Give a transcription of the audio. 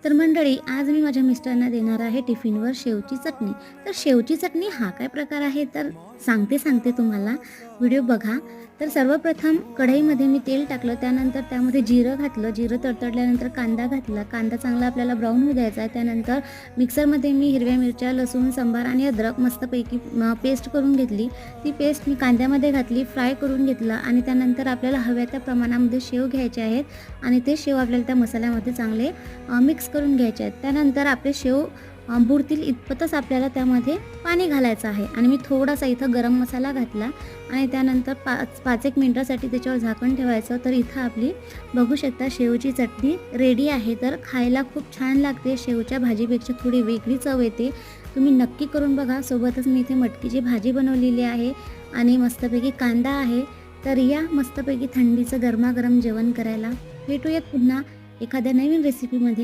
तर मंडळी, आज मी माझ्या मिस्टरांना देणार आहे टिफिनवर शेवची चटणी. तर शेवची चटणी हा काय प्रकार आहे तर सांगते तुम्हाला. व्हिडिओ बघा. तर सर्वप्रथम कढईमध्ये मी तेल टाकलं, त्यानंतर त्यामध्ये जिरं घातलं. जिरं तडतडल्यानंतर कांदा घातला. कांदा चांगला आपल्याला ब्राऊन होऊ द्यायचा आहे. त्यानंतर मिक्सरमध्ये मी हिरव्या मिरच्या, लसूण, सांबार आणि अद्रक मस्तपैकी पेस्ट करून घेतली. ती पेस्ट मी कांद्यामध्ये घातली, फ्राय करून घेतलं आणि त्यानंतर आपल्याला हव्या त्या प्रमाणामध्ये शेव घ्यायचे आहेत आणि ते शेव आपल्याला त्या मसाल्यामध्ये चांगले मिक्स करून घ्यायचे आहेत. त्यानंतर आपले शेव बुडतील इतपतच आपल्याला त्यामध्ये पाणी घालायचं आहे आणि मी थोडासा इथं गरम मसाला घातला आणि त्यानंतर 5-1 मिनिटासाठी त्याच्यावर झाकण ठेवायचं. तर इथं आपली बघू शकता शेवची चटणी रेडी आहे. तर खायला खूप छान लागते. शेवच्या भाजीपेक्षा थोडी वेगळी चव येते. तुम्ही नक्की करून बघा. सोबतच मी इथे मटकीची भाजी बनवलेली आहे आणि मस्तपैकी कांदा आहे. तर या मस्तपैकी थंडीचं गरमागरम जेवण करायला. भेटूयात पुन्हा एखाद्या नवीन रेसिपीमध्ये.